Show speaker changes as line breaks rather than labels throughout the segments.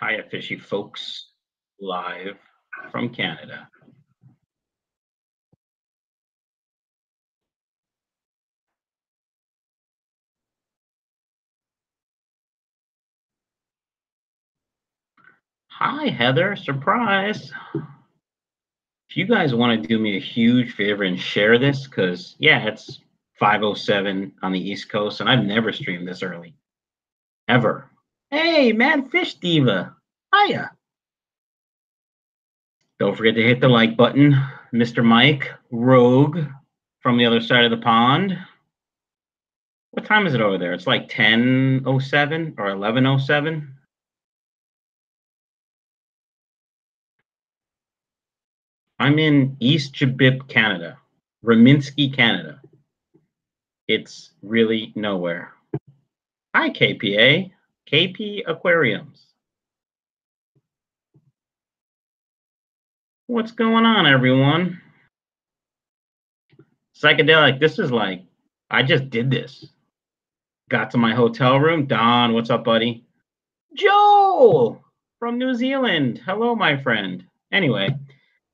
Hiya, fishy folks, live from Canada. Hi, Heather. Surprise. If you guys want to do me a huge favor and share this, because, yeah, it's 5:07 on the East Coast, and I've never streamed this early. Ever. Hey, Mad Fish Diva. Hiya. Don't forget to hit the like button. Mr. Mike, Rogue, from the other side of the pond. What time is it over there? It's like 10:07 or 11:07. I'm in East Jabip, Canada. Rimouski, Canada. It's really nowhere. Hi, KPA. KP Aquariums. What's going on, everyone? Psychedelic, this is like, I just did this. Got to my hotel room. Don, what's up, buddy? Joel from New Zealand. Hello, my friend. Anyway,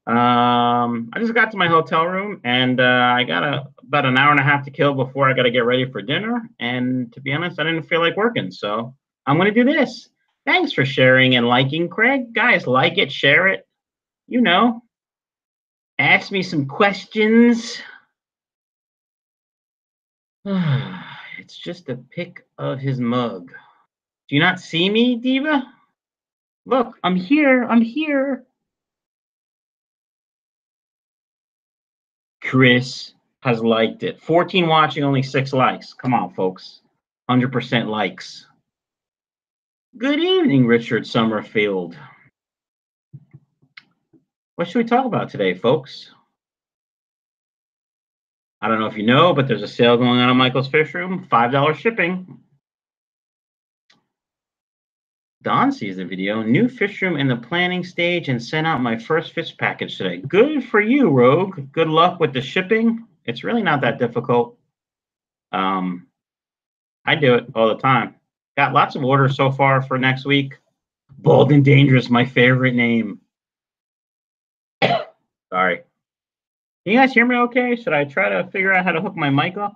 I just got to my hotel room, and I got about an hour and a half to kill before I got to get ready for dinner. And to be honest, I didn't feel like working, so I'm going to do this. Thanks for sharing and liking, Craig. Guys, like it, share it. You know, ask me some questions. It's just a pic of his mug. Do you not see me, Diva? Look, I'm here. I'm here. Chris has liked it. 14 watching, only 6 likes. Come on, folks. 100% likes. Good evening, Richard Summerfield. What should we talk about today, folks? I don't know if you know, but there's a sale going on at Michael's Fish Room. $5 shipping. Don sees the video. New fish room in the planning stage and sent out my first fish package today. Good for you, Rogue. Good luck with the shipping. It's really not that difficult. I do it all the time. Got lots of orders so far for next week. Bold and Dangerous, my favorite name. Sorry. Can you guys hear me okay? Should I try to figure out how to hook my mic up?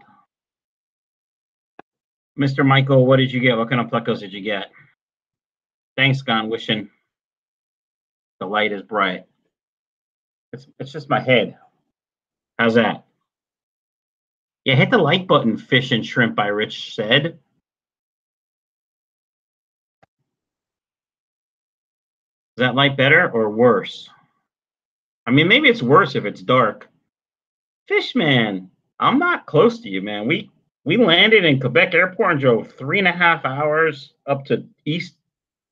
Mr. Michael, what did you get? What kind of plecos did you get? Thanks, Gone Wishing. The light is bright. It's just my head. How's that? Yeah, hit the like button, Fish and Shrimp by Rich said. Is that light better or worse? I mean, maybe it's worse if it's dark. Fishman, I'm not close to you, man. We landed in Quebec Airport and drove 3.5 hours up to East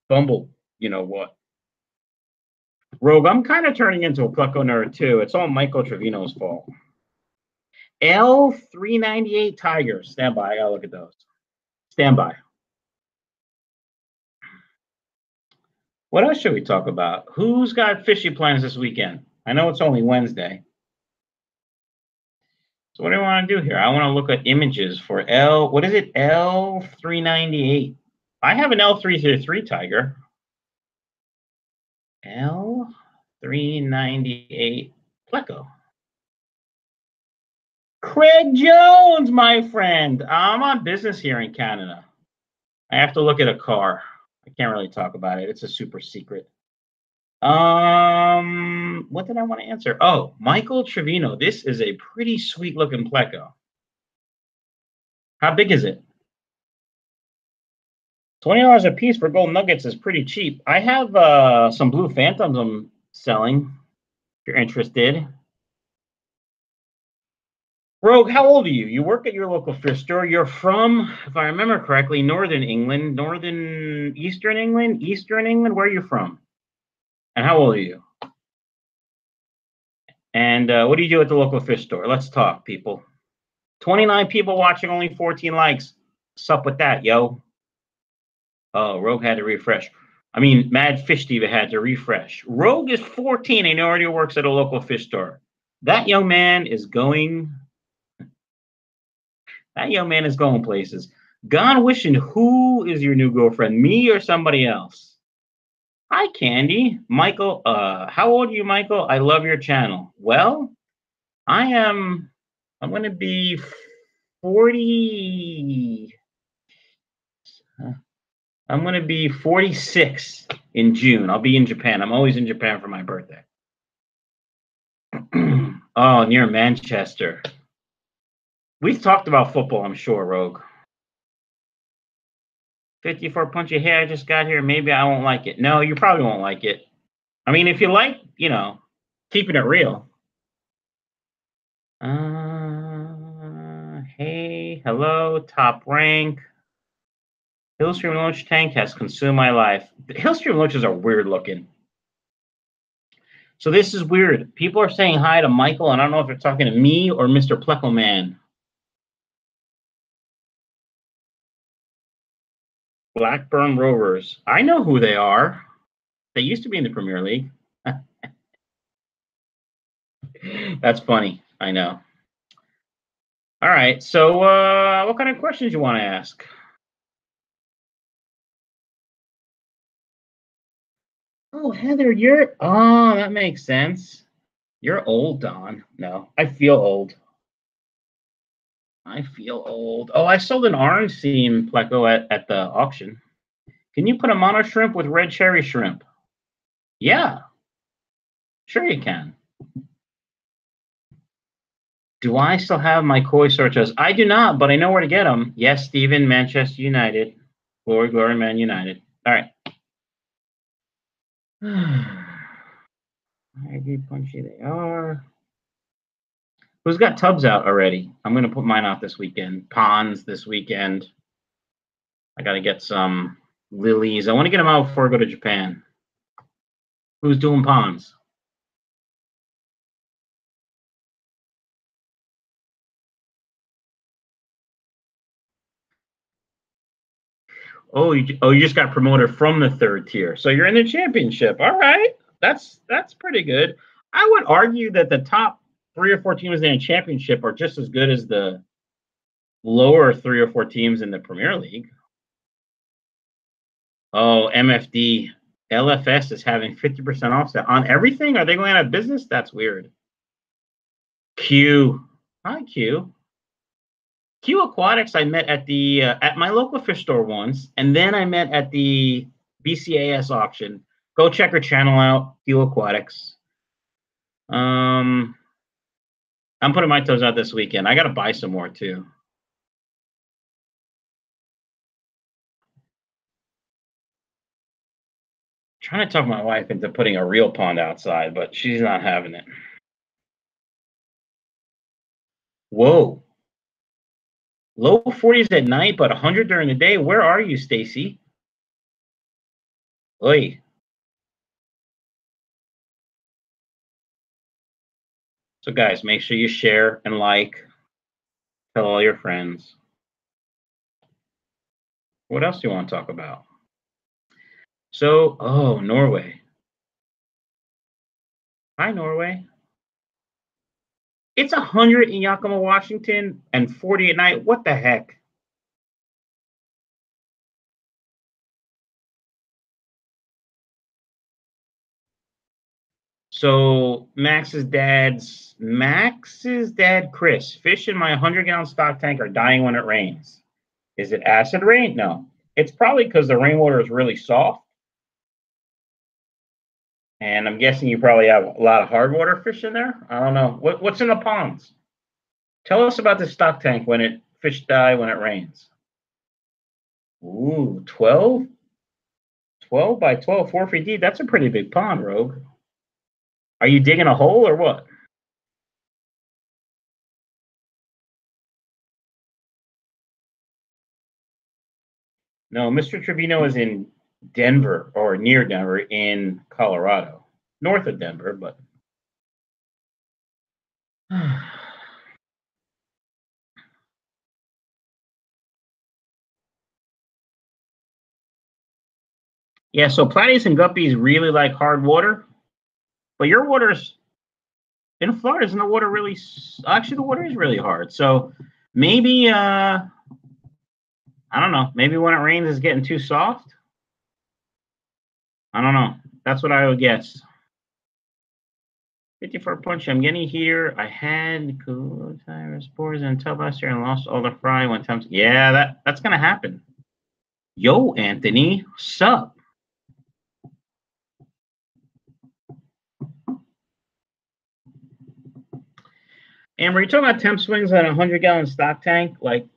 Bumble. You know what? Rogue, I'm kind of turning into a pleco nerd too. It's all Michael Trevino's fault. L398 Tigers. Stand by. I gotta look at those. Stand by. What else should we talk about? Who's got fishy plans this weekend? I know it's only Wednesday. So what do I want to do here? I want to look at images for what is it? L398. I have an L333 Tiger. L398 pleco. Craig Jones, my friend. I'm on business here in Canada. I have to look at a car. I can't really talk about it. It's a super secret. What did I want to answer? Oh, Michael Trevino. This is a pretty sweet looking pleco. How big is it? $20 a piece for gold nuggets is pretty cheap. I have some blue phantoms I'm selling. If you're interested. Rogue, how old are you? You work at your local fish store. You're from, if I remember correctly, Northern England, Eastern England. Where are you from? And how old are you? And what do you do at the local fish store? Let's talk, people. 29 people watching, only 14 likes. What's up with that, yo? Oh, Rogue had to refresh. I mean, Mad Fish Diva had to refresh. Rogue is 14 and he already works at a local fish store. That young man is going... That young man is going places. Gone Wishing, who is your new girlfriend? Me or somebody else? Hi, Candy. Michael, how old are you, Michael? I love your channel. Well, I'm going to be 40. I'm going to be 46 in June. I'll be in Japan. I'm always in Japan for my birthday. Oh, near Manchester. We've talked about football, I'm sure, Rogue. 54 punchy. Hey, I just got here. Maybe I won't like it. No, you probably won't like it. I mean, if you like, you know, keeping it real. Hey, hello, top rank. Hillstream Launch Tank has consumed my life. The Hillstream Launches are weird looking. So this is weird. People are saying hi to Michael, and I don't know if they're talking to me or Mr. Pleckleman. Blackburn Rovers. I know who they are. They used to be in the Premier League. That's funny. I know. All right. So what kind of questions you want to ask? Oh, Heather, oh, that makes sense. You're old, Don. No, I feel old. I feel old. Oh, I sold an orange seam pleco at the auction. Can you put a mono shrimp with red cherry shrimp? Yeah, sure you can. Do I still have my koi sorchos? I do not, but I know where to get them. Yes, Stephen, Manchester United. Glory, glory, Man United. All right. ID punchy they are. Who's got tubs out already? I'm going to put mine out this weekend. Ponds this weekend. I got to get some lilies. I want to get them out before I go to Japan. Who's doing ponds? Oh, you just got promoted from the third tier. So you're in the championship. All right. That's pretty good. I would argue that the top 3 or 4 teams in the championship are just as good as the lower 3 or 4 teams in the Premier League. Oh, MFD. LFS is having 50% offset on everything. Are they going out of business? That's weird. Q. Hi, Q. Q Aquatics I met at the at my local fish store once, and then I met at the BCAS auction. Go check her channel out, Q Aquatics. I'm putting my toes out this weekend. I got to buy some more too. Trying to talk my wife into putting a real pond outside, but she's not having it. Whoa. Low 40s at night, but 100 during the day. Where are you, Stacy? Oi. So, guys, make sure you share and like. Tell all your friends. What else do you want to talk about? So, oh, Norway. Hi, Norway. It's 100 in Yakima, Washington, and 40 at night. What the heck? So Max's dad, Chris, fish in my 100-gallon stock tank are dying when it rains. Is it acid rain? No. It's probably because the rainwater is really soft. And I'm guessing you probably have a lot of hard water fish in there. I don't know. What's in the ponds? Tell us about the stock tank when fish die when it rains. Ooh, 12? 12 by 12, 4 feet deep. That's a pretty big pond, Rogue. Are you digging a hole or what? No, Mr. Trevino is in Denver or near Denver in Colorado. North of Denver, but yeah, so platies and guppies really like hard water, but your water's in Florida. Isn't the water really? Actually, the water is really hard. So maybe I don't know. Maybe when it rains, it's getting too soft. I don't know. That's what I would guess. 54 punch. I'm getting here. I had cool tire spores until last year and lost all the fry one time. Yeah, that's gonna happen. Yo, Anthony, sup? And were you talking about temp swings on a 100-gallon stock tank? Like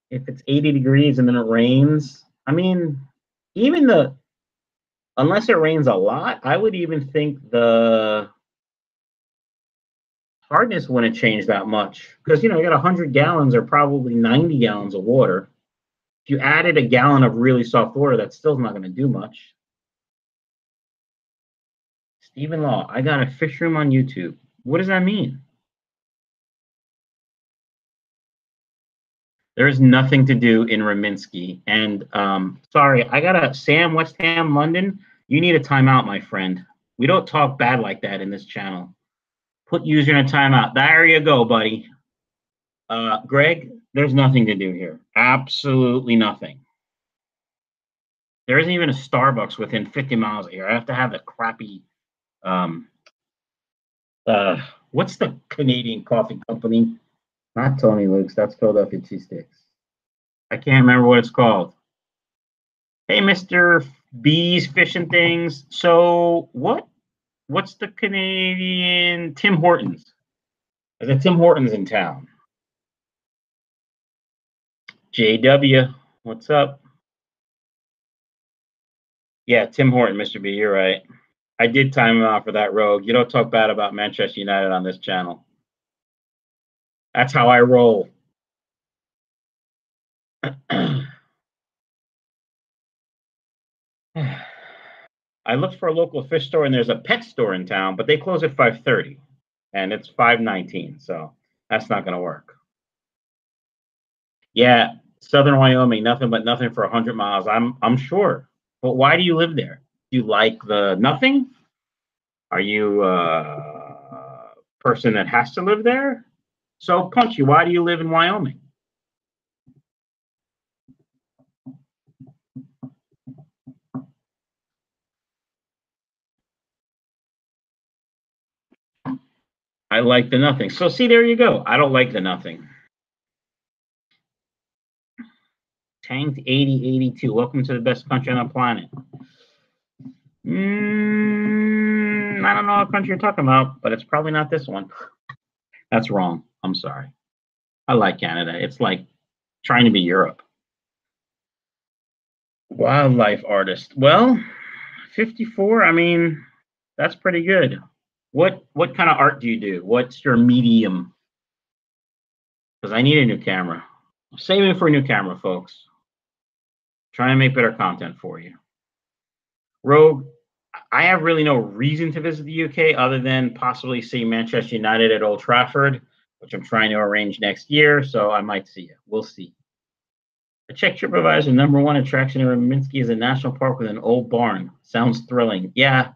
if it's 80 degrees and then it rains? I mean, even unless it rains a lot, I would even think the hardness wouldn't change that much. Because, you got 100 gallons or probably 90 gallons of water. If you added a gallon of really soft water, that's still not going to do much. Stephen Law, I got a fish room on YouTube. What does that mean? There is nothing to do in Rimouski. And sorry, I got a Sam, West Ham, London. You need a timeout, my friend. We don't talk bad like that in this channel. Put user in a timeout. There you go, buddy. Greg, there's nothing to do here. Absolutely nothing. There isn't even a Starbucks within 50 miles of here. I have to have a crappy, what's the Canadian coffee company? Not Tony Luke's. That's Philadelphia Cheesesteaks. I can't remember what it's called. Hey, Mr. B's Fishing Things. So what's the Canadian Tim Hortons? There's a Tim Hortons in town. JW, what's up? Yeah, Tim Horton, Mr. B, you're right. I did time him out for that, Rogue. You don't talk bad about Manchester United on this channel. That's how I roll. I looked for a local fish store, and there's a pet store in town, but they close at 5:30, and it's 5:19, so that's not going to work. Yeah, Southern Wyoming, nothing but nothing for 100 miles. I'm sure. But why do you live there? Do you like the nothing? Are you a person that has to live there? So, Punchy, why do you live in Wyoming? I like the nothing. So, see, there you go. I don't like the nothing. Tanked 8082. Welcome to the best country on the planet. I don't know what country you're talking about, but it's probably not this one. That's wrong. I'm sorry. I like Canada. It's like trying to be Europe. Wildlife artist. Well, 54. I mean, that's pretty good. What kind of art do you do? What's your medium? Because I need a new camera. I'm saving for a new camera, folks. Trying to make better content for you. Rogue, I have really no reason to visit the UK other than possibly see Manchester United at Old Trafford, which I'm trying to arrange next year, so I might see you. We'll see. The Czech TripAdvisor #1 attraction in Rimouski is a national park with an old barn. Sounds thrilling. Yeah,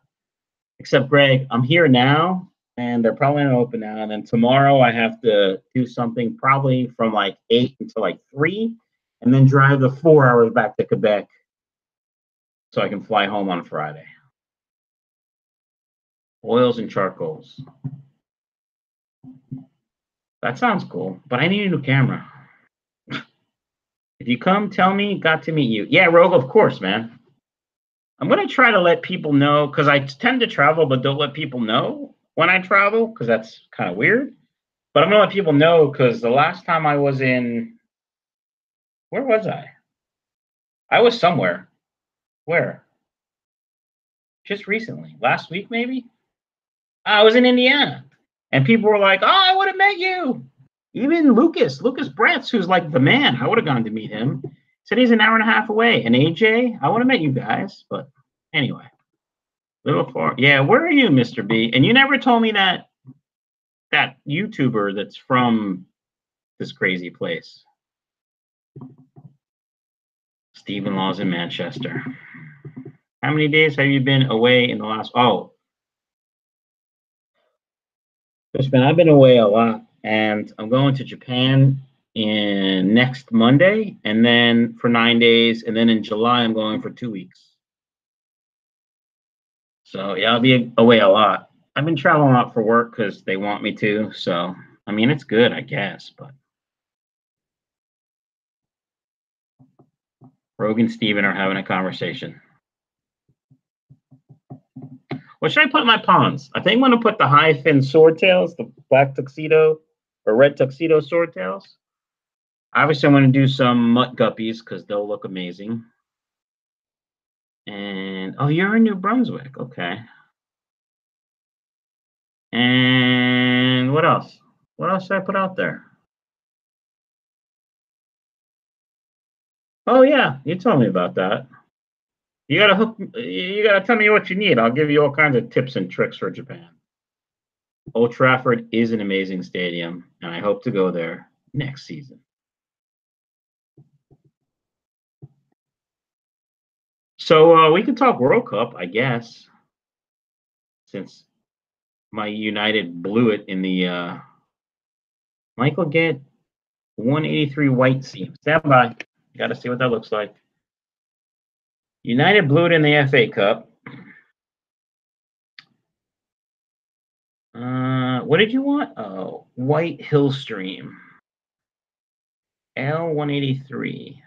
except Greg, I'm here now, and they're probably not open now. And then tomorrow I have to do something probably from like 8 until like 3, and then drive the 4 hours back to Quebec so I can fly home on Friday. Oils and charcoals. That sounds cool, but I need a new camera. If you come, tell me, got to meet you. Yeah, Rogue, of course, man. I'm going to try to let people know, because I tend to travel, but don't let people know when I travel, because that's kind of weird. But I'm going to let people know, because the last time I was in, where was I? I was somewhere. Where? Just recently. Last week, maybe? I was in Indiana. And people were like, oh, I would have met you. Even Lucas Bratz, who's like the man, I would have gone to meet him. Said he's an hour and a half away. And AJ, I would have met you guys. But anyway, little far. Yeah, where are you, Mr. B? And you never told me that YouTuber that's from this crazy place. Stephen Law's in Manchester. How many days have you been away in the last? Oh, I've been away a lot. And I'm going to Japan in next Monday, and then for 9 days, and then in July I'm going for 2 weeks. So yeah, I'll be away a lot. I've been traveling a lot for work because they want me to. So I mean, it's good, I guess. But Rogue and Steven are having a conversation. What should I put in my ponds? I think I'm going to put the high fin swordtails, the black tuxedo or red tuxedo swordtails. Obviously, I'm going to do some mutt guppies because they'll look amazing. And oh, you're in New Brunswick. Okay. And what else? What else should I put out there? Oh yeah, you told me about that. You gotta hook. You gotta tell me what you need. I'll give you all kinds of tips and tricks for Japan. Old Trafford is an amazing stadium, and I hope to go there next season. So we can talk World Cup, I guess, since my United blew it in the. Michael get 183 white seam. Stand by. Got to see what that looks like. United blew it in the FA Cup. What did you want? Oh, White Hill Stream. L183.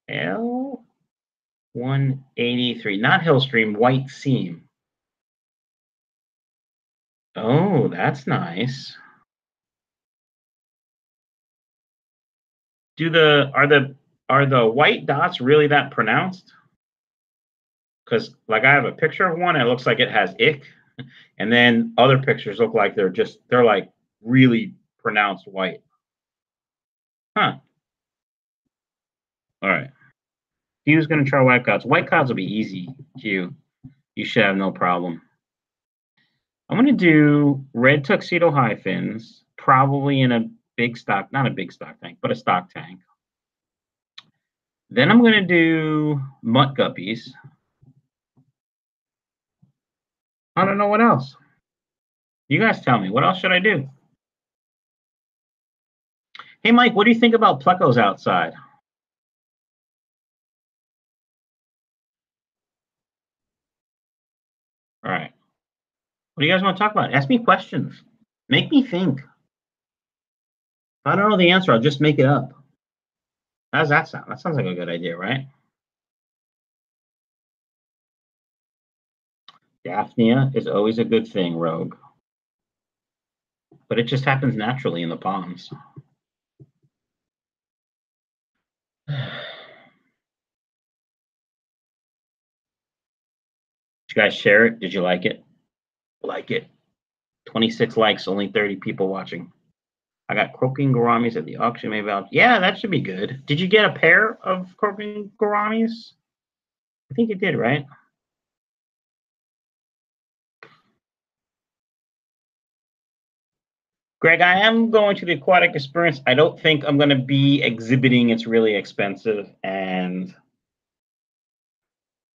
L183. Not Hill Stream, White Seam. Oh, that's nice. Are the white dots really that pronounced? Because like I have a picture of one, it looks like it has ick. And then other pictures look like they're like really pronounced white. Huh. All right. Hugh's gonna try white clouds. White clouds will be easy, Hugh. You should have no problem. I'm gonna do red tuxedo high fins, probably in a big stock, not a big stock tank, but a stock tank. Then I'm gonna do mutt guppies. I don't know what else. You guys tell me. What else should I do? Hey, Mike, what do you think about plecos outside? All right. What do you guys want to talk about? Ask me questions. Make me think. If I don't know the answer, I'll just make it up. How does that sound? That sounds like a good idea, right? Daphnia is always a good thing, Rogue. But it just happens naturally in the ponds. Did you guys share it? Did you like it? Like it. 26 likes, only 30 people watching. I got croaking gouramis at the auction. Maybe yeah, that should be good. Did you get a pair of croaking gouramis? I think you did, right? Greg, I am going to the aquatic experience. I don't think I'm going to be exhibiting. It's really expensive. And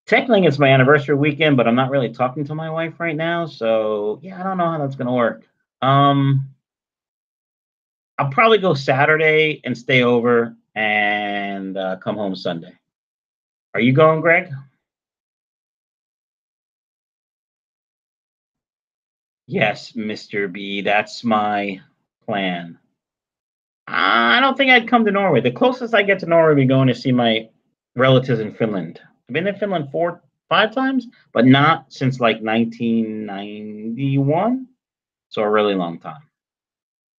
technically, it's my anniversary weekend, but I'm not really talking to my wife right now. So, yeah, I don't know how that's going to work. I'll probably go Saturday and stay over and come home Sunday. Are you going, Greg? Yes, Mr. B. That's my plan. I don't think I'd come to Norway. The closest I get to Norway would be going to see my relatives in Finland. I've been in Finland 5 times, but not since like 1991. So a really long time.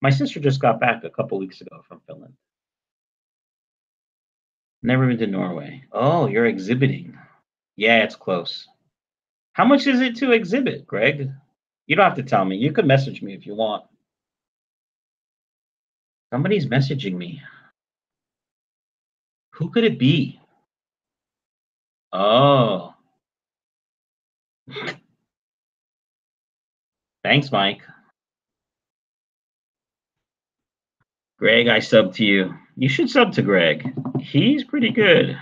My sister just got back a couple weeks ago from Finland. Never been to Norway. Oh, you're exhibiting. Yeah, it's close. How much is it to exhibit, Greg? You don't have to tell me. You could message me if you want. Somebody's messaging me. Who could it be? Oh. Thanks, Mike. Greg, I sub to you. You should sub to Greg. He's pretty good.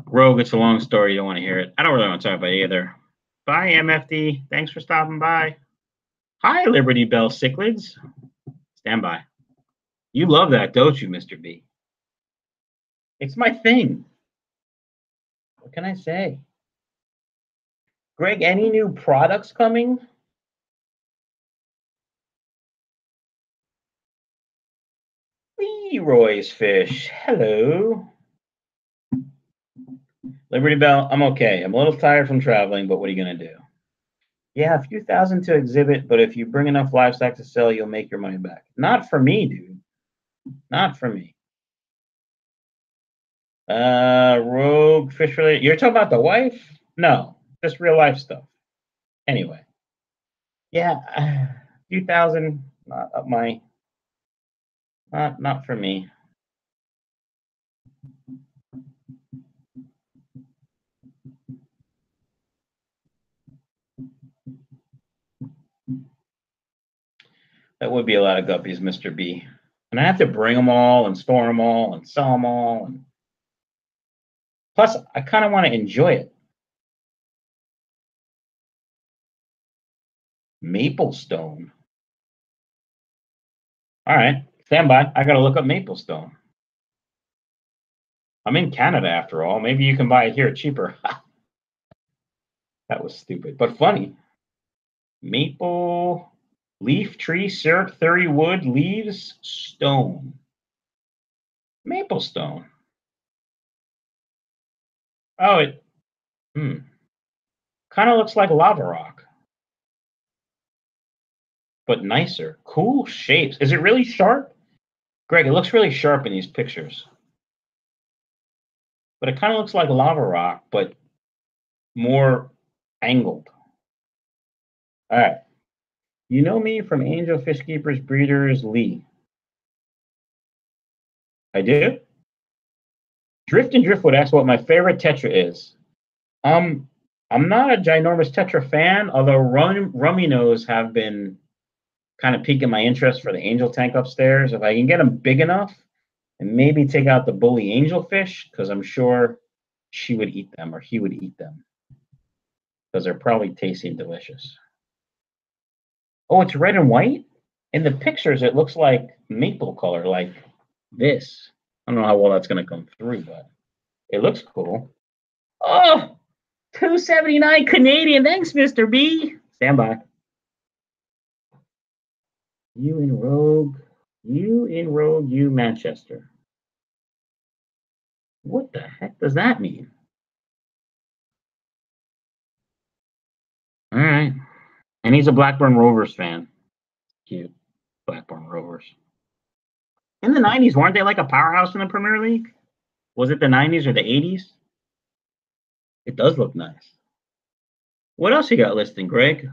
Rogue, it's a long story. You don't want to hear it. I don't really want to talk about it either. Bye, MFD. Thanks for stopping by. Hi, Liberty Bell Cichlids. Stand by. You love that, don't you, Mr. B? It's my thing. What can I say? Greg, any new products coming? Leroy's Fish. Hello. Liberty Bell, I'm okay. I'm a little tired from traveling, but what are you going to do? Yeah, a few thousand to exhibit, but if you bring enough livestock to sell, you'll make your money back. Not for me, dude. Not for me. Rogue fish related. You're talking about the wife? No, just real life stuff. Anyway, yeah, a few thousand, not up my, not for me. That would be a lot of guppies, Mr. B. And I have to bring them all and store them all and sell them all. And plus, I kind of want to enjoy it. Maplestone. All right, stand by. I got to look up Maplestone. I'm in Canada after all. Maybe you can buy it here cheaper. That was stupid, but funny. Maple, leaf, tree, syrup, 30 wood, leaves, stone. Maplestone. Oh, it kind of looks like lava rock, but nicer. Cool shapes. Is it really sharp? Greg, it looks really sharp in these pictures. But it kind of looks like lava rock, but more angled. All right. You know me from Angel Fish Keepers Breeders Lee. I do? Drift and Driftwood asks what my favorite Tetra is. I'm not a ginormous Tetra fan, although Rummy Nose have been kind of piquing my interest for the angel tank upstairs. If I can get them big enough and maybe take out the bully angelfish, because I'm sure she would eat them or he would eat them because they're probably tasty and delicious. Oh, it's red and white? In the pictures, it looks like maple color, like this. I don't know how well that's going to come through, but it looks cool. Oh, $2.79 Canadian. Thanks, Mr. B. Stand by. You in Rogue. You Manchester. What the heck does that mean? All right. And he's a Blackburn Rovers fan. Cute. Blackburn Rovers. In the 90s, weren't they like a powerhouse in the Premier League? Was it the 90s or the 80s? It does look nice. What else you got listed, Greg?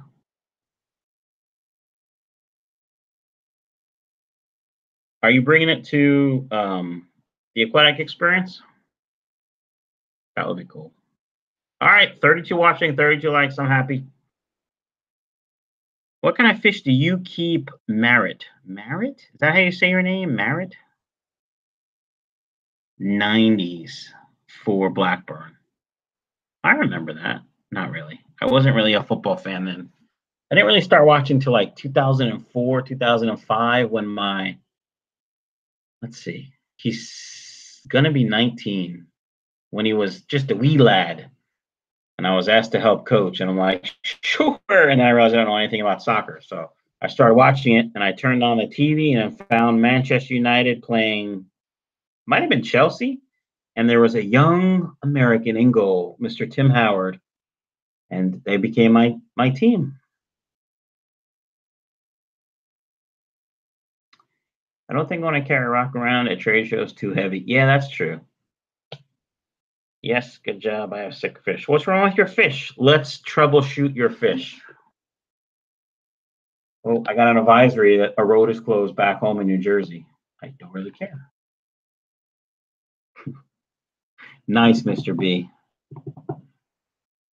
Are you bringing it to the aquatic experience? That would be cool. All right, 32 watching, 32 likes. I'm happy. What kind of fish do you keep, Marret? Marret? Is that how you say your name, Marret? 90s for Blackburn. I remember that. Not really. I wasn't really a football fan then. I didn't really start watching till like 2004, 2005 when my, let's see, he's going to be 19 when he was just a wee lad. And I was asked to help coach. And I'm like, sure. And I realized I don't know anything about soccer. So I started watching it and I turned on the TV and I found Manchester United playing, might have been Chelsea. And there was a young American in goal, Mr. Tim Howard. And they became my team. I don't think when I carry rock around at trade shows too heavy. Yeah, that's true. Yes, good job. I have sick fish. What's wrong with your fish? Let's troubleshoot your fish. Oh, I got an advisory that a road is closed back home in New Jersey. I don't really care. Nice, Mr. B.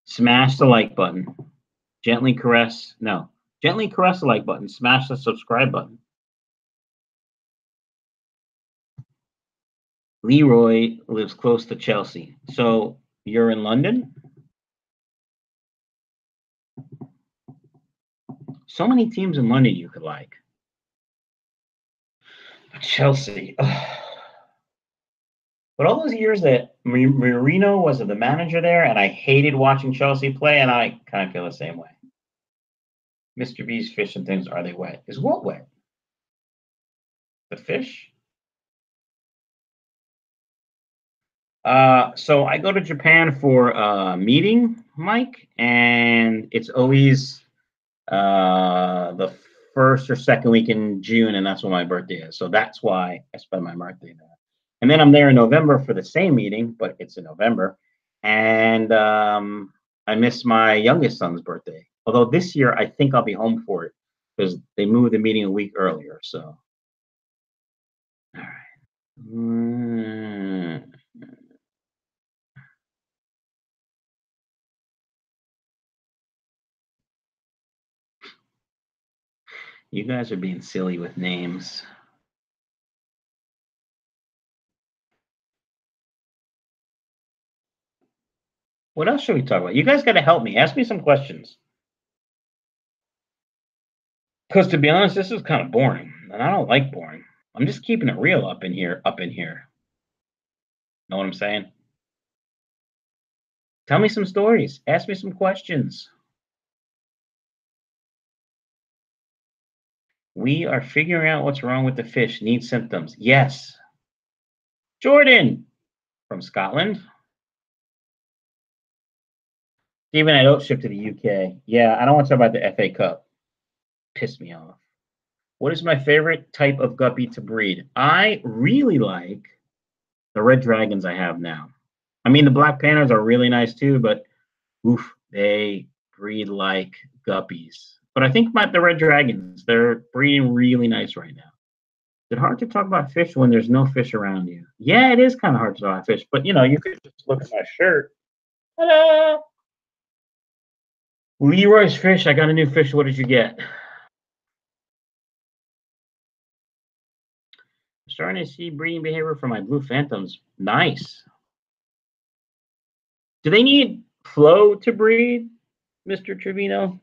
Smash the like button. Gently caress the like button. Smash the subscribe button. Leroy lives close to Chelsea. So you're in London? So many teams in London you could like. Chelsea. Ugh. But all those years that Marino was the manager there, and I hated watching Chelsea play, and I kind of feel the same way. Mr. B's fish and things, are they wet? Is what wet? The fish? So I go to Japan for a meeting, Mike, and it's always the first or second week in June, and that's when my birthday is. So that's why I spend my birthday there. And then I'm there in November for the same meeting, but it's in November. And I miss my youngest son's birthday. Although this year I think I'll be home for it because they moved the meeting a week earlier. So, all right. You guys are being silly with names. What else should we talk about? You guys got to help me. Ask me some questions. Because to be honest, this is kind of boring, and I don't like boring. I'm just keeping it real up in here. Know what I'm saying? Tell me some stories. Ask me some questions. We are figuring out what's wrong with the fish. Need symptoms. Yes. Jordan from Scotland. Stephen, I don't ship to the UK. Yeah, I don't want to talk about the FA Cup. Pissed me off. What is my favorite type of guppy to breed? I really like the red dragons I have now. I mean, the black pandas are really nice too, but oof, they breed like guppies. But I think the red dragons, they're breeding really nice right now. Is it hard to talk about fish when there's no fish around you? Yeah, it is kind of hard to talk about fish, but you could just look at my shirt. Ta-da! Leroy's Fish, I got a new fish. What did you get? Starting to see breeding behavior for my blue phantoms. Nice. Do they need flow to breed, Mr. Trevino?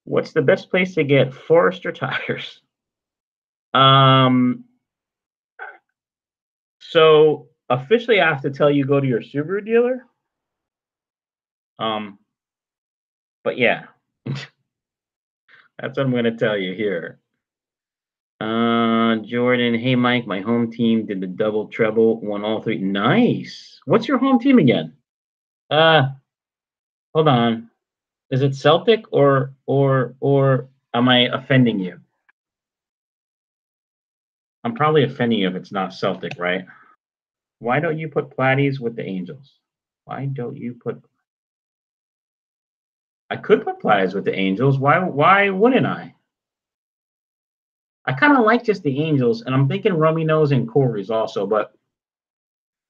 What's the best place to get Forester tires? So officially I have to tell you go to your Subaru dealer. But yeah. That's what I'm gonna tell you here. Jordan, hey Mike, my home team did the double treble, won all three. Nice. What's your home team again? Hold on. Is it Celtic or am I offending you? I'm probably offending you if it's not Celtic, right? Why don't you put Platies with the Angels? Why don't you put? I could put Platies with the Angels. Why wouldn't I? I kind of like just the Angels, and I'm thinking Rummy Nose and Corey's also, but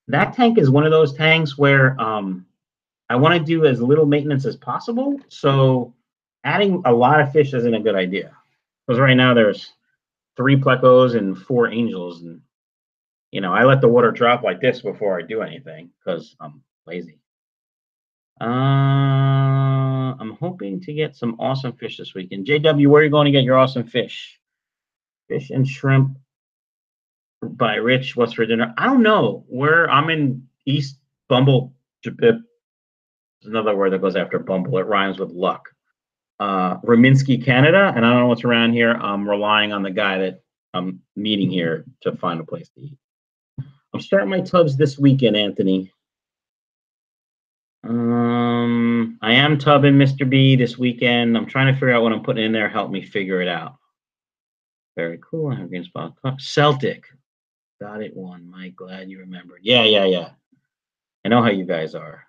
that tank is one of those tanks where I want to do as little maintenance as possible. So adding a lot of fish isn't a good idea. Because right now there's 3 plecos and 4 angels, and I let the water drop like this before I do anything because I'm lazy. I'm hoping to get some awesome fish this weekend. JW, where are you going to get your awesome fish? Fish and shrimp by Rich. What's for dinner? I don't know. I'm in East Bumble. There's another word that goes after Bumble. It rhymes with luck. Rimouski, Canada, and I don't know what's around here. I'm relying on the guy that I'm meeting here to find a place to eat. I'm starting my tubs this weekend, Anthony. I am tubbing Mr. B this weekend. I'm trying to figure out what I'm putting in there. Help me figure it out. Very cool. I have green spot. Celtic. Got it one. Mike, glad you remembered. Yeah. I know how you guys are.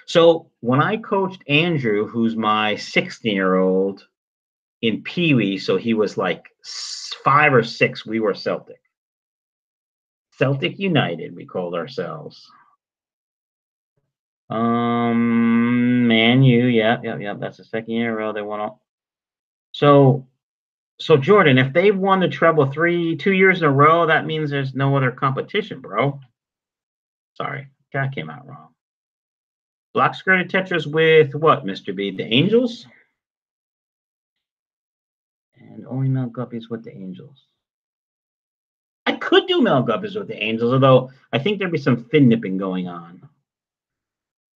So when I coached Andrew, who's my 16-year-old in Pee Wee, so he was like 5 or 6, we were Celtic. Celtic United, we called ourselves. Man U, yeah. That's the second year in a row they won all. So Jordan, if they've won the treble 2 years in a row, that means there's no other competition, bro. Sorry, that came out wrong. Block skirted Tetras with what, Mr. B? The Angels? And only male Guppies with the Angels. I could do male guppies with the angels, although I think there'd be some fin nipping going on.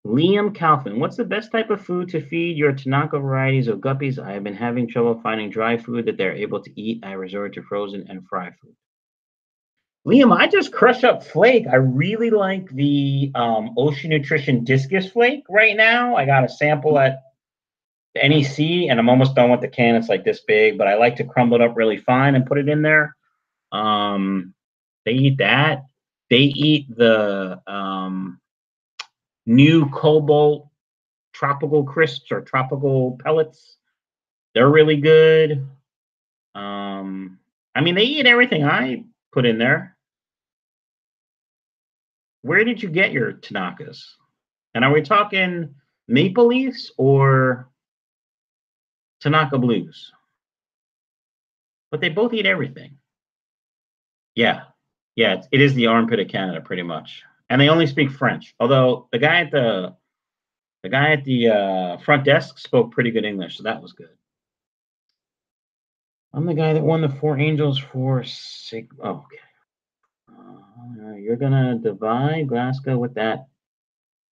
Liam Kaufman, what's the best type of food to feed your Tanaka varieties of guppies? I have been having trouble finding dry food that they're able to eat. I resort to frozen and fry food. Liam, I just crush up flake. I really like the Ocean Nutrition Discus Flake right now. I got a sample at the NEC, and I'm almost done with the can. It's like this big, but I like to crumble it up really fine and put it in there. They eat that. They eat the new Cobalt tropical crisps or tropical pellets. They're really good. I mean, they eat everything I put in there. Where did you get your Tanakas? And are we talking Maple Leafs or Tanaka Blues? But they both eat everything. Yeah. Yeah, it is the armpit of Canada, pretty much. And they only speak French. Although the guy at the front desk spoke pretty good English, so that was good. I'm the guy that won the 4 Angels for Sig. Oh, okay. You're gonna divide Glasgow with that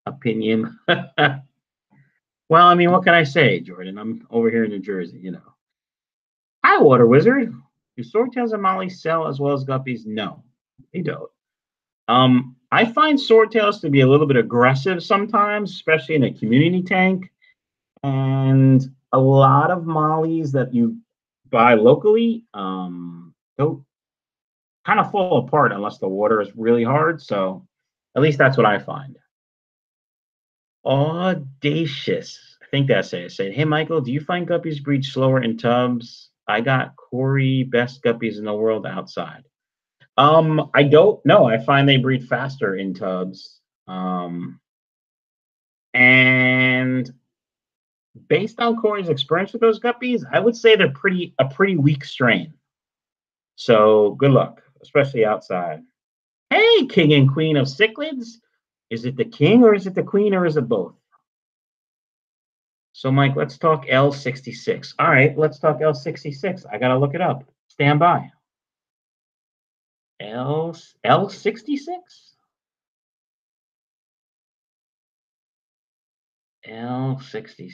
opinion. Well, I mean, what can I say, Jordan? I'm over here in New Jersey, you know. Hi, Water Wizard. Do swordtails and mollies sell as well as guppies? No, they don't. I find swordtails to be a little bit aggressive sometimes, especially in a community tank. And a lot of mollies that you buy locally don't kind of fall apart unless the water is really hard. So at least that's what I find. Audacious. I think that's it. I said, hey, Michael, do you find guppies breed slower in tubs? I got Corey, best guppies in the world outside. I don't know. I find they breed faster in tubs. And based on Corey's experience with those guppies, I would say they're a pretty weak strain. So good luck, especially outside. Hey, king and queen of cichlids. Is it the king or is it the queen or is it both? So, Mike, let's talk L66. All right, let's talk L66. I got to look it up. Stand by. L66? L66.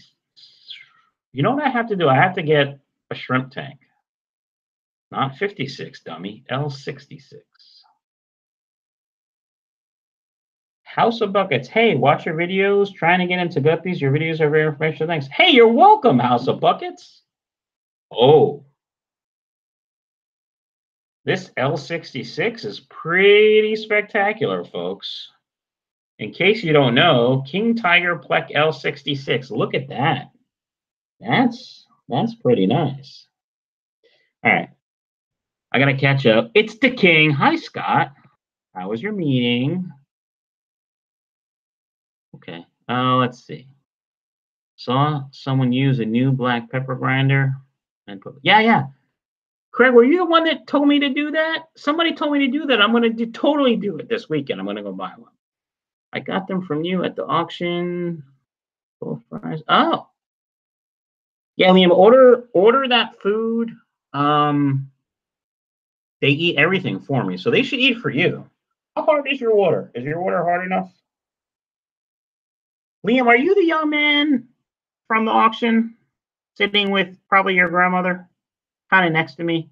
You know what I have to do? I have to get a shrimp tank. Not 56, dummy. L66. House of Buckets. Hey, watch your videos. Trying to get into guppies. Your videos are very informational. Thanks. Hey, you're welcome, House of Buckets. Oh. This L66 is pretty spectacular, folks. In case you don't know, King Tiger Plek L66. Look at that. That's pretty nice. All right. I got to catch up. It's the king. Hi, Scott. How was your meeting? Okay. Let's see. Saw someone use a new black pepper grinder and put. Yeah. Craig, were you the one that told me to do that? Somebody told me to do that. I'm going to totally do it this weekend. I'm going to go buy one. I got them from you at the auction. Full fries. Oh. Yeah, Liam, order that food. They eat everything for me, so they should eat for you. How hard is your water? Is your water hard enough? Liam, are you the young man from the auction sitting with probably your grandmother kind of next to me?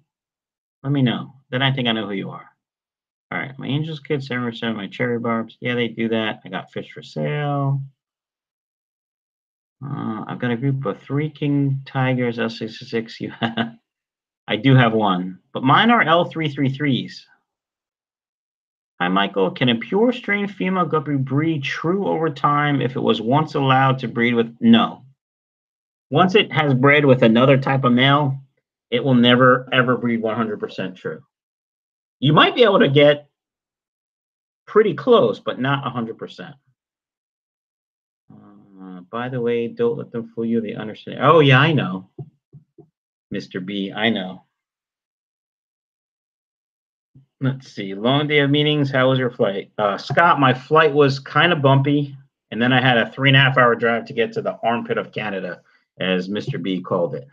Let me know. Then I think I know who you are. All right, my Angels Kid, 7%, my cherry barbs. Yeah, they do that. I got fish for sale. I've got a group of 3 King Tigers, L66. You have. I do have one, but mine are L333s. Hi, Michael. Can a pure strain female guppy breed true over time if it was once allowed to breed with? No. Once it has bred with another type of male, it will never, ever breed 100% true. You might be able to get pretty close, but not 100%. By the way, don't let them fool you. They understand. Oh, yeah, I know. Mr. B, I know. Let's see. Long day of meetings. How was your flight? Scott, my flight was kind of bumpy, and then I had a 3.5-hour drive to get to the armpit of Canada, as Mr. B called it.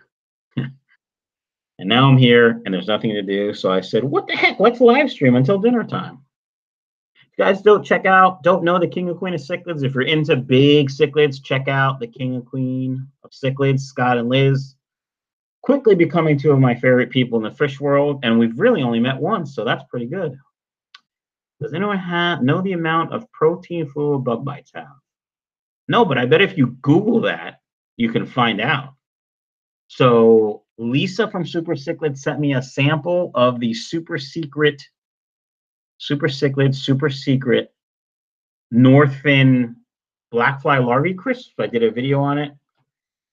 And now I'm here and there's nothing to do. So I said, what the heck? Let's live stream until dinner time. If you guys don't know the King and Queen of Cichlids. If you're into big cichlids, check out the King and Queen of Cichlids, Scott and Liz. Quickly becoming two of my favorite people in the fish world. And we've really only met once, so that's pretty good. Does anyone know the amount of protein food bug bites have? No, but I bet if you Google that, you can find out. So Lisa from Super Cichlid sent me a sample of the super secret North Fin blackfly larvae crisps. I did a video on it,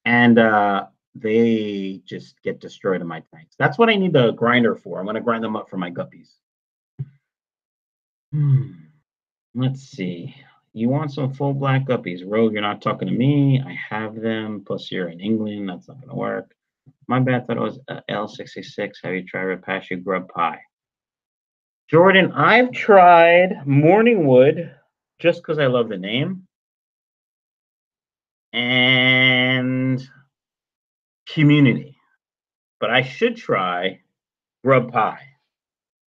and they just get destroyed in my tanks. That's what I need the grinder for. I'm going to grind them up for my guppies. Let's see. You want some full black guppies. Rogue, you're not talking to me. I have them. Plus, you're in England. That's not going to work. My bad. Thought it was L66. Have you tried Rapashi grub pie? Jordan, I've tried Morningwood just because I love the name. And Community. But I should try grub pie.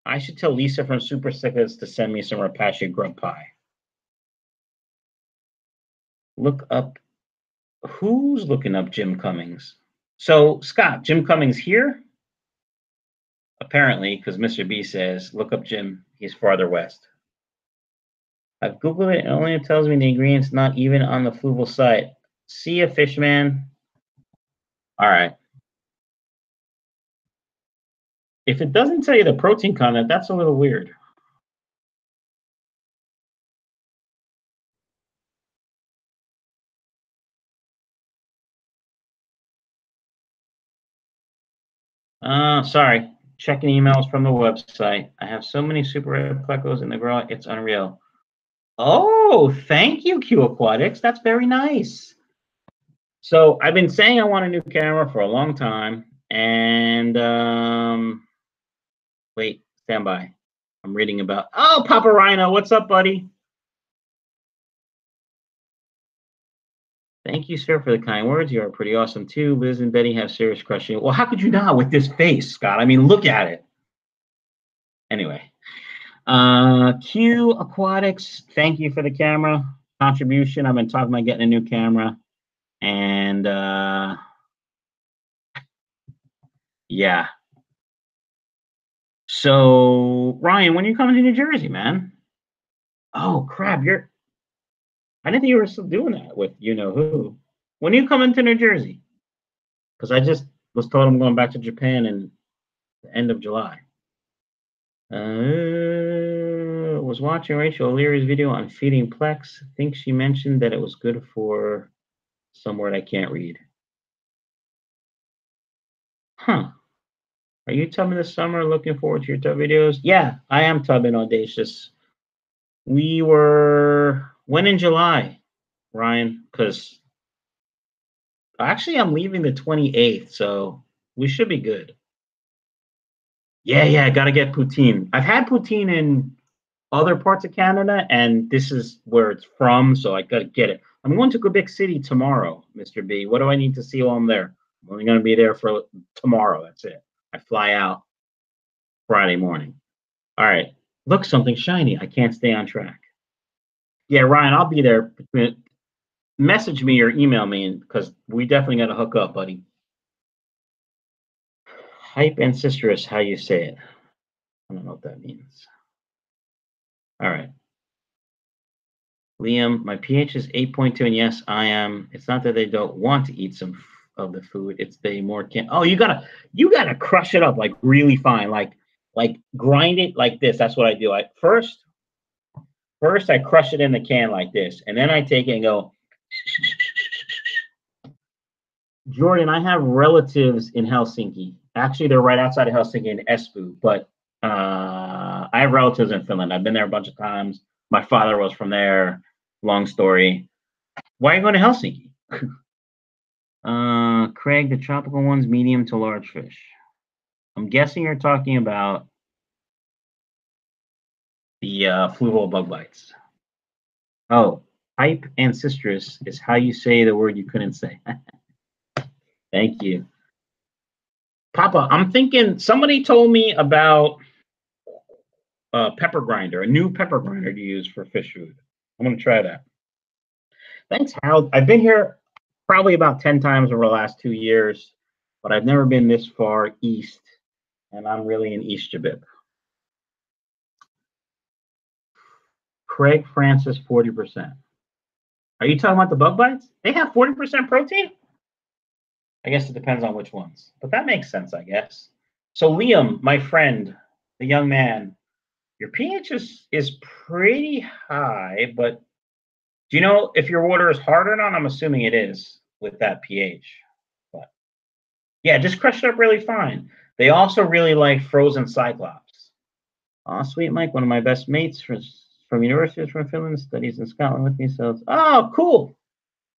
I should tell Lisa from Super Cichlids to send me some Rapashi grub pie. Look up. Who's looking up Jim Cummings? So, Scott, Jim Cummings here? Apparently, because Mr. B says, look up Jim. He's farther west. I've Googled it and only it tells me the ingredients not even on the Fluval site. See ya, Fishman. All right. If it doesn't tell you the protein content, that's a little weird. Sorry. Checking emails from the website. I have so many super red plecos in the grow. It's unreal. Oh, thank you, Q Aquatics. That's very nice. So I've been saying I want a new camera for a long time. And wait, stand by. I'm reading about, oh, Papa Rhino, what's up, buddy? Thank you, sir, for the kind words. You are pretty awesome, too. Liz and Betty have serious crushing. Well, how could you not with this face, Scott? I mean, look at it. Anyway, Q Aquatics, thank you for the camera contribution. I've been talking about getting a new camera. And yeah. So, Ryan, when are you coming to New Jersey, man? Oh, crap. I didn't think you were still doing that with you-know-who. When are you coming to New Jersey? Because I just was told I'm going back to Japan in the end of July. Was watching Rachel O'Leary's video on feeding Plex. I think she mentioned that it was good for some word I can't read. Huh. Are you tubbing this summer? Looking forward to your tub videos? Yeah, I am tubbing Audacious. We were, when in July, Ryan? Because actually I'm leaving the 28th, so we should be good. Yeah, got to get poutine. I've had poutine in other parts of Canada, and this is where it's from, so I got to get it. I'm going to Quebec City tomorrow, Mr. B. What do I need to see while I'm there? I'm only going to be there for tomorrow. That's it. I fly out Friday morning. All right. Look, something shiny. I can't stay on track. Yeah, Ryan, I'll be there. Message me or email me because we definitely got to hook up, buddy. Hype ancestors, how you say it. I don't know what that means. All right. Liam, my pH is 8.2, and yes, I am. It's not that they don't want to eat some of the food; it's they more can't. Oh, you gotta crush it up like really fine, like grind it like this. That's what I do. First I crush it in the can like this, and then I take it and go. Jordan, I have relatives in Helsinki. Actually, they're right outside of Helsinki in Espoo, but I have relatives in Finland. I've been there a bunch of times. My father was from there. Long story. Why are you going to Helsinki? Craig, the tropical ones, medium to large fish. I'm guessing you're talking about the fluval bug bites. Oh, hype ancestress is how you say the word you couldn't say. Thank you. Papa, I'm thinking somebody told me about a pepper grinder, a new pepper grinder to use for fish food. I'm going to try that. Thanks, Harold. I've been here probably about 10 times over the last 2 years, but I've never been this far east, and I'm really in East Jabib. Craig Francis, 40%. Are you talking about the bug bites? They have 40% protein? I guess it depends on which ones, but that makes sense, I guess. So Liam, my friend, the young man, your pH is pretty high, but do you know if your water is hard or not? I'm assuming it is with that pH. But yeah, just crush it up really fine. They also really like frozen Cyclops. Oh, sweet Mike, one of my best mates from university from Finland, studies in Scotland with me. So, oh, cool.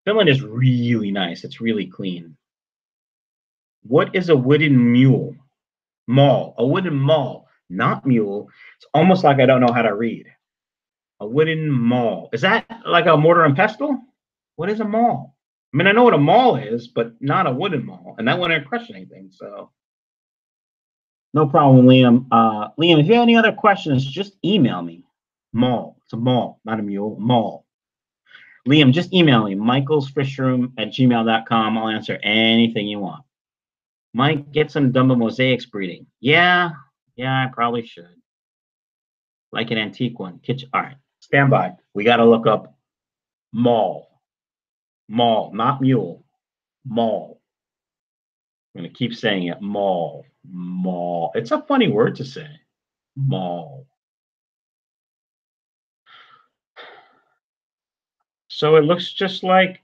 Finland is really nice. It's really clean. What is a wooden mule? Maul. A wooden maul, not mule. It's almost like I don't know how to read. A wooden maul. Is that like a mortar and pestle? What is a maul? I mean, I know what a maul is, but not a wooden maul. And that wouldn't crush anything, so. No problem, Liam. Liam, if you have any other questions, just email me. Maul. It's a maul, not a mule. Maul. Liam, just email me. michaelsfishroom@gmail.com. I'll answer anything you want. Mike, get some Dumbo mosaics breeding. Yeah, I probably should. Like an antique one. All right, stand by. We got to look up maul. Maul, not mule. Maul. I'm going to keep saying it. Maul. Maul. It's a funny word to say. Maul. So it looks just like.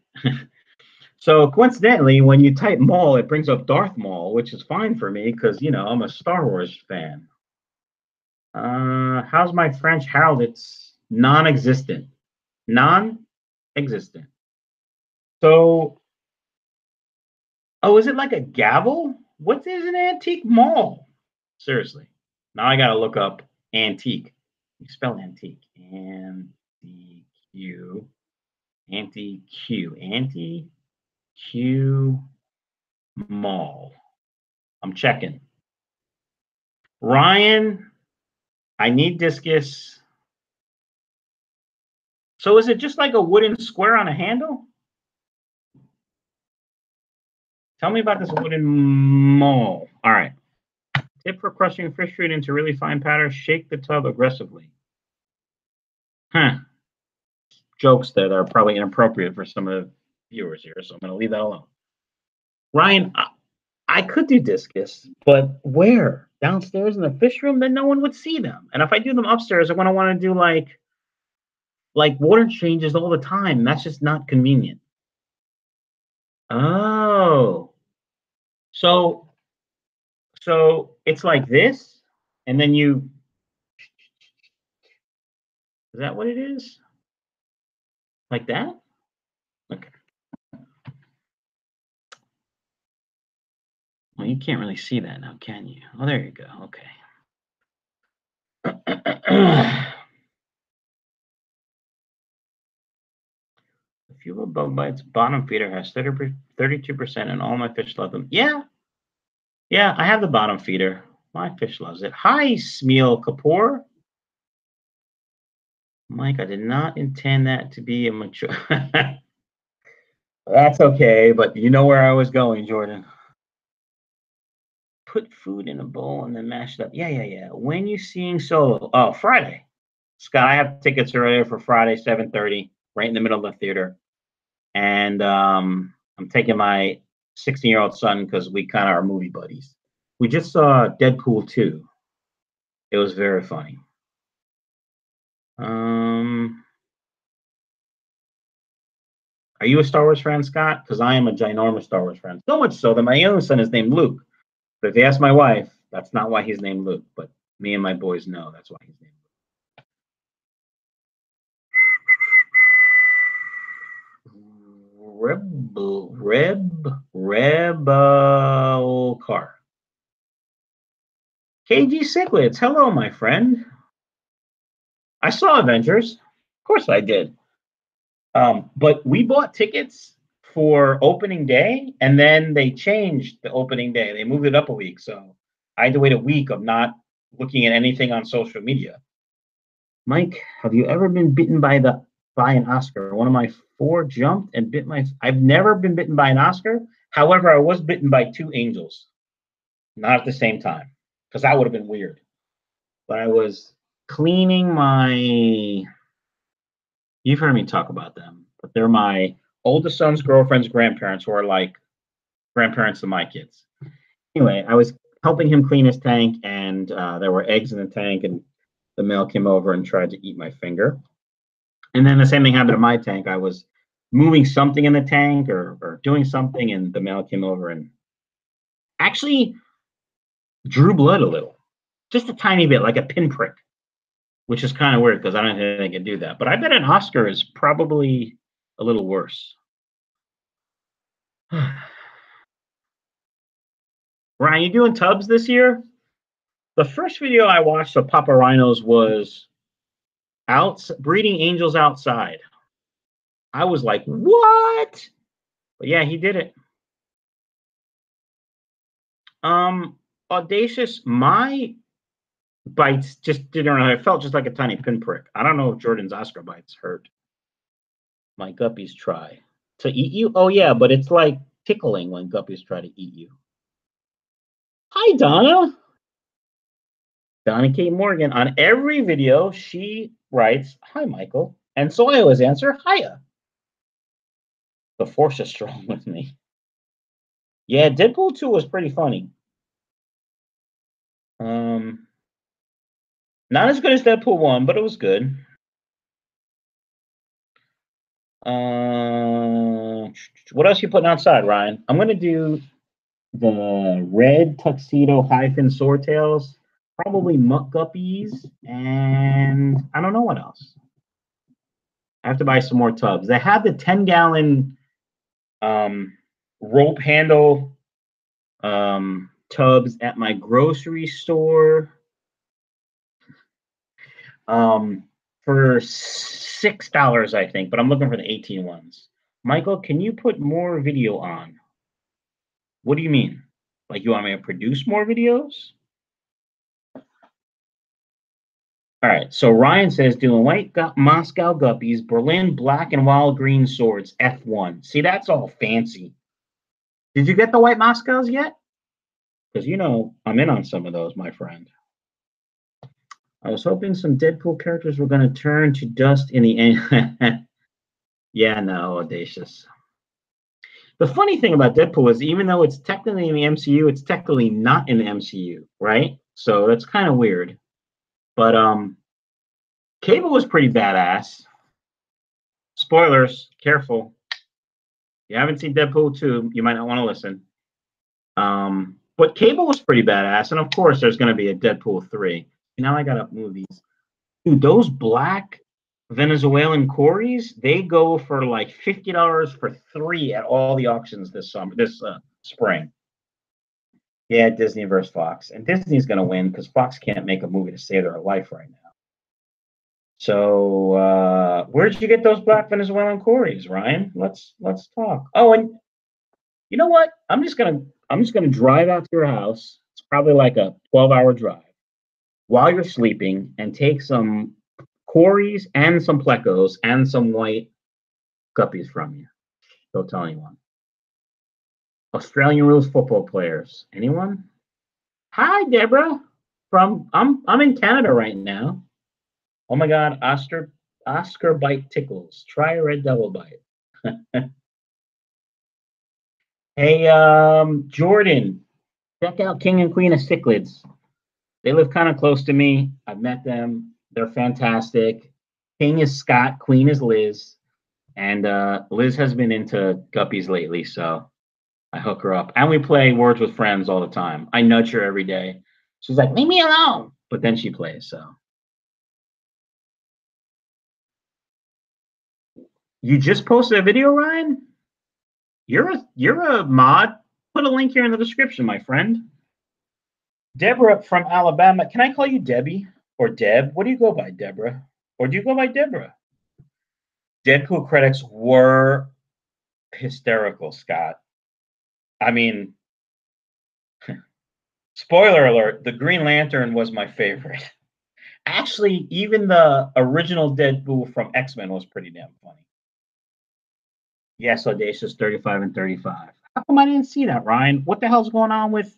So coincidentally, when you type Maul, it brings up Darth Maul, which is fine for me because, you know, I'm a Star Wars fan. How's my French, Harold? It's non-existent. Non-existent. So, oh, is it like a gavel? What is an antique maul? Seriously. Now I got to look up antique. You spell antique. Anti-Q. Anti-Q. Anti-Q maul. I'm checking. Ryan, I need discus. So is it just like a wooden square on a handle? Tell me about this wooden maul. All right. Tip for crushing fish food into really fine powder, shake the tub aggressively. Huh. Jokes that are probably inappropriate for some of the viewers here, so I'm going to leave that alone. Ryan, I could do discus, but where? Downstairs in the fish room? Then no one would see them. And if I do them upstairs, I'm going to want to do like water changes all the time. That's just not convenient. Oh. So it's like this, and then you. Is that what it is? Like that? Okay. Well, you can't really see that now, can you? Oh, there you go. Okay. The fewer bug bites bottom feeder has 32%, and all my fish love them. Yeah, I have the bottom feeder. My fish loves it. Hi, Smeal Kapoor. Mike, I did not intend that to be a mature. That's okay, but you know where I was going, Jordan. Put food in a bowl and then mash it up. Yeah. When you seeing Solo? Oh, Friday. Scott, I have tickets earlier for Friday, 7:30, right in the middle of the theater. And I'm taking my 16-year-old son because we kind of are movie buddies. We just saw Deadpool 2. It was very funny. Are you a Star Wars fan, Scott? Because I am a ginormous Star Wars fan. So much so that my young son is named Luke. But if you ask my wife, that's not why he's named Luke. But me and my boys know that's why he's named Luke. Rebel car. KG Cichlids, hello, my friend. I saw Avengers. Of course I did. But we bought tickets for opening day, and then they changed the opening day. They moved it up a week, so I had to wait a week of not looking at anything on social media. Mike, have you ever been bitten by an Oscar? One of my 4 jumped and bit my. I've never been bitten by an Oscar. However, I was bitten by 2 angels, not at the same time, because that would have been weird. But I was cleaning my. You've heard me talk about them, but they're my oldest son's girlfriend's grandparents, who are like grandparents of my kids. Anyway, I was helping him clean his tank, and there were eggs in the tank, and the male came over and tried to eat my finger. And then the same thing happened to my tank. I was moving something in the tank or doing something, and the male came over and actually drew blood a little, just a tiny bit, like a pinprick, which is kind of weird because I don't think they can do that. But I bet an Oscar is probably a little worse. Ryan, you doing tubs this year? The first video I watched of Papa Rhinos was breeding angels outside. I was like, what? But yeah, he did it. Audacious, my bites just didn't know. It felt just like a tiny pinprick. I don't know if Jordan's Oscar bites hurt. My guppies try to eat you. Oh yeah, but it's like tickling when guppies try to eat you. Hi, Donna. Donna K. Morgan. On every video, she writes, hi, Michael. And so I always answer, hiya. The force is strong with me. Yeah, Deadpool 2 was pretty funny. Not as good as Deadpool 1, but it was good. What else you putting outside, Ryan? I'm going to do the red tuxedo hyphen swordtails, probably muck guppies, and I don't know what else. I have to buy some more tubs. They have the 10-gallon rope handle tubs at my grocery store for $6, I think, but I'm looking for the 18 ones. Michael, can you put more video on? What do you mean? Like you want me to produce more videos? All right, so Ryan says doing white Moscow guppies, Berlin black and wild green swords, F1. See, that's all fancy. Did you get the white Moscows yet? Because you know I'm in on some of those, my friend. I was hoping some Deadpool characters were going to turn to dust in the end. Yeah, no, audacious. The funny thing about Deadpool is even though it's technically in the MCU, it's technically not in the MCU, right? So that's kind of weird. But Cable was pretty badass. Spoilers, careful. If you haven't seen Deadpool 2, you might not want to listen. But Cable was pretty badass, and of course there's going to be a Deadpool 3. Now I gotta move these. Dude, those black Venezuelan Corys, they go for like $50 for 3 at all the auctions this spring. Yeah, Disney versus Fox. And Disney's gonna win because Fox can't make a movie to save their life right now. So where'd you get those black Venezuelan Corys, Ryan? Let's talk. Oh, and you know what? I'm just gonna drive out to your house. It's probably like a 12-hour drive while you're sleeping and take some Corys and some Plecos and some white Guppies from you. Don't tell anyone. Australian rules football players. Anyone? Hi, Deborah. I'm in Canada right now. Oh my God, Oscar bite tickles. Try a red double bite. Hey, Jordan, check out King and Queen of Cichlids. They live kind of close to me. I've met them. They're fantastic. King is Scott, Queen is Liz. And Liz has been into Guppies lately, so I hook her up. And we play Words with Friends all the time. I nudge her every day. She's like, leave me alone. But then she plays, so. You just posted a video, Ryan? You're a mod. Put a link here in the description, my friend. Deborah from Alabama. Can I call you Debbie or Deb? What do you go by, Deborah? Or do you go by Deborah? Deadpool credits were hysterical, Scott. I mean, spoiler alert, the Green Lantern was my favorite. Actually, even the original Deadpool from X-Men was pretty damn funny. Yes, Audacious 35 and 35. How come I didn't see that, Ryan? What the hell's going on with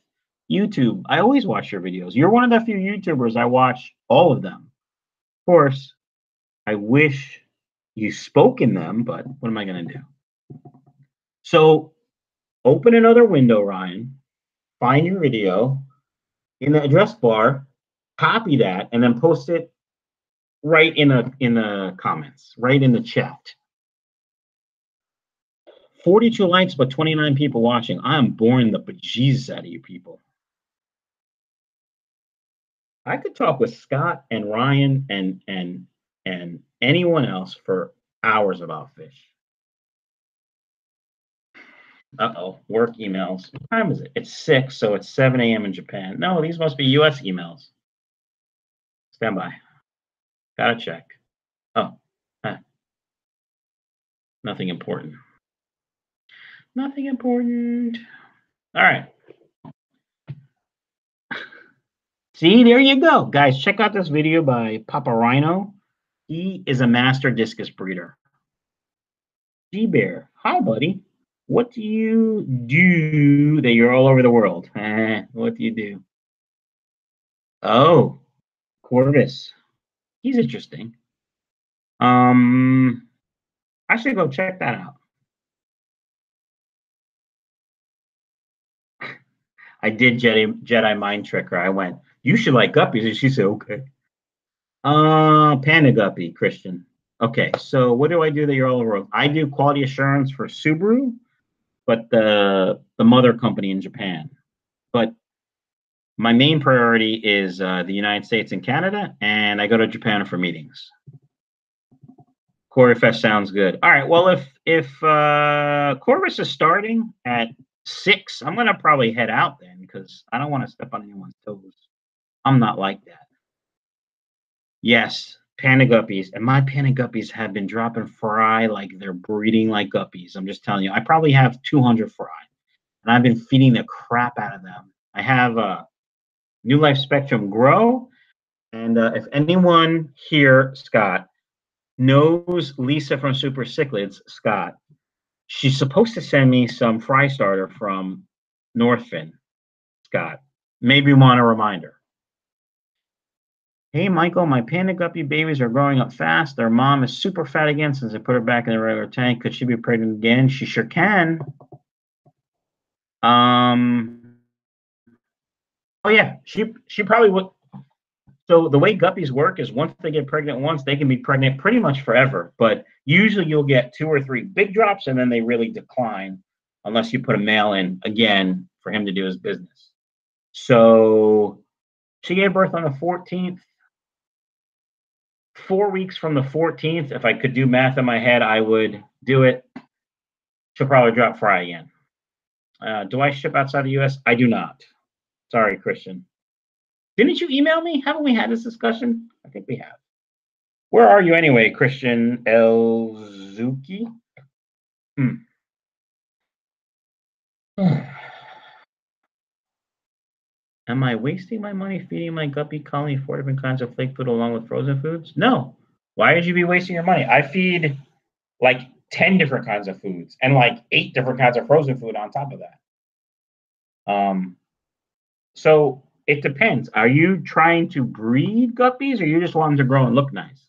YouTube? I always watch your videos. You're one of the few YouTubers I watch all of them. Of course, I wish you spoke in them, but what am I going to do? So open another window, Ryan. Find your video in the address bar, copy that, and then post it right in the comments, right in the chat. 42 likes, but 29 people watching. I am boring the bejesus out of you people. I could talk with Scott and Ryan and anyone else for hours about fish. Uh-oh, work emails. What time is it? It's 6, so it's 7 a.m. in Japan. No, these must be U.S. emails. Stand by. Gotta check. Oh, nothing important. Nothing important. All right. See, there you go. Guys, check out this video by Papa Rhino. He is a master discus breeder. G-Bear. Hi, buddy. What do you do that you're all over the world? What do you do? Oh, Corvus. He's interesting. I should go check that out. I did Jedi mind trick her. I went, you should like guppies. And she said, okay. Panda Guppy, Christian. Okay, so what do I do that you're all over the world? I do quality assurance for Subaru, but the mother company in Japan. But my main priority is the United States and Canada, and I go to Japan for meetings. Corey Fest sounds good. All right, well, if Corvus is starting at 6, I'm gonna probably head out then because I don't want to step on anyone's toes. I'm not like that. Yes, Panda Guppies, and my Panda Guppies have been dropping fry like they're breeding like guppies. I'm just telling you, I probably have 200 fry, and I've been feeding the crap out of them. I have New Life Spectrum Grow, and if anyone here, Scott, knows Lisa from Super Cichlids, Scott, she's supposed to send me some fry starter from Northfin, Scott. Maybe want a reminder. Hey, Michael, my Panda Guppy babies are growing up fast. Their mom is super fat again since I put her back in the regular tank. Could she be pregnant again? She sure can. Oh, yeah, she probably would. So the way guppies work is once they get pregnant once, they can be pregnant pretty much forever. But usually you'll get 2 or 3 big drops, and then they really decline unless you put a male in again for him to do his business. So she gave birth on the 14th. 4 weeks from the 14th, if I could do math in my head, I would do it. She'll probably drop fry again. Do I ship outside the U.S.? I do not. Sorry, Christian. Didn't you email me? Haven't we had this discussion? I think we have. Where are you anyway, Christian Elzuki? Am I wasting my money feeding my guppy colony 4 different kinds of flake food along with frozen foods? No. Why would you be wasting your money? I feed like 10 different kinds of foods and like 8 different kinds of frozen food on top of that. So it depends. Are you trying to breed guppies or you just want them to grow and look nice?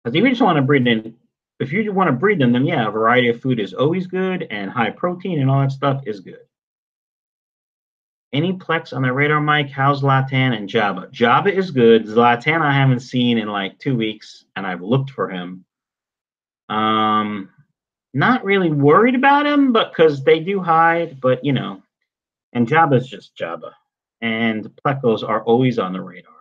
Because if you just want to breed them, if you want to breed them, then yeah, a variety of food is always good and high protein and all that stuff is good. Any Plex on the radar, Mike? How's Zlatan and Jabba? Jabba is good. Zlatan I haven't seen in like 2 weeks, and I've looked for him. Not really worried about him, but because they do hide, but you know, and Jabba's just Jabba. And Plecos are always on the radar.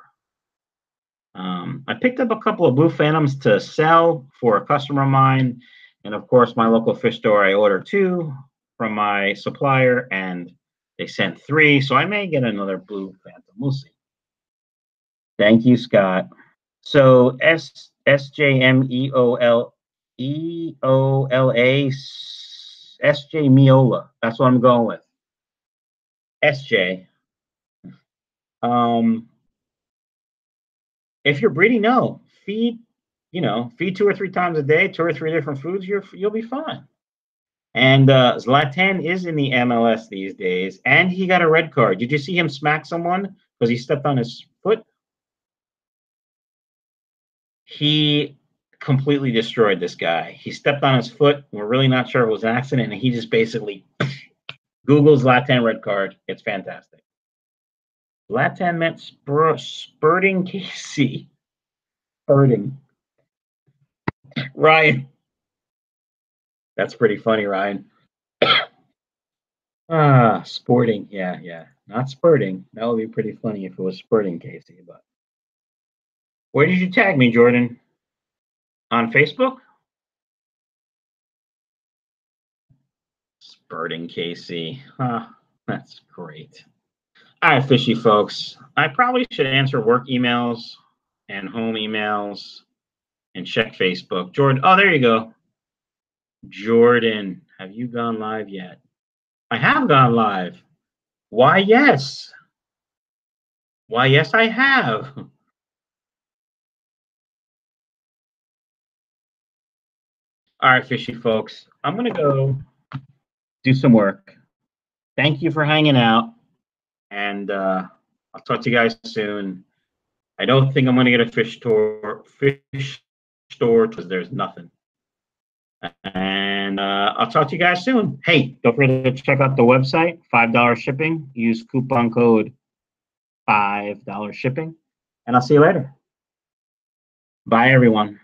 I picked up a couple of Blue Phantoms to sell for a customer of mine. And of course, my local fish store, I ordered 2 from my supplier, and they sent 3. So I may get another Blue Phantom. We'll see. Thank you, Scott. So SJMEOL EOLA SJ Miola. That's what I'm going with. SJ. If you're breeding, no. Feed 2 or 3 times a day, 2 or 3 different foods, you'll be fine. And Zlatan is in the MLS these days, and he got a red card. Did you see him smack someone because he stepped on his foot? He completely destroyed this guy. He stepped on his foot. We're really not sure if it was an accident, and he just basically Google's Zlatan red card. It's fantastic. Zlatan meant spurting KC. Spurting. Ryan. That's pretty funny, Ryan. Sporting. Yeah. Not spurting. That would be pretty funny if it was spurting Casey. But where did you tag me, Jordan? On Facebook? Spurting Casey. That's great. All right, fishy folks. I probably should answer work emails and home emails and check Facebook. Jordan, oh, there you go. Jordan, have you gone live yet? I have gone live. Why, yes. Why, yes, I have. All right, fishy folks. I'm going to go do some work. Thank you for hanging out. And I'll talk to you guys soon. I don't think I'm going to get a fish store because there's nothing. And I'll talk to you guys soon. Hey, don't forget to check out the website, $5 shipping. Use coupon code $5 shipping. And I'll see you later. Bye, everyone.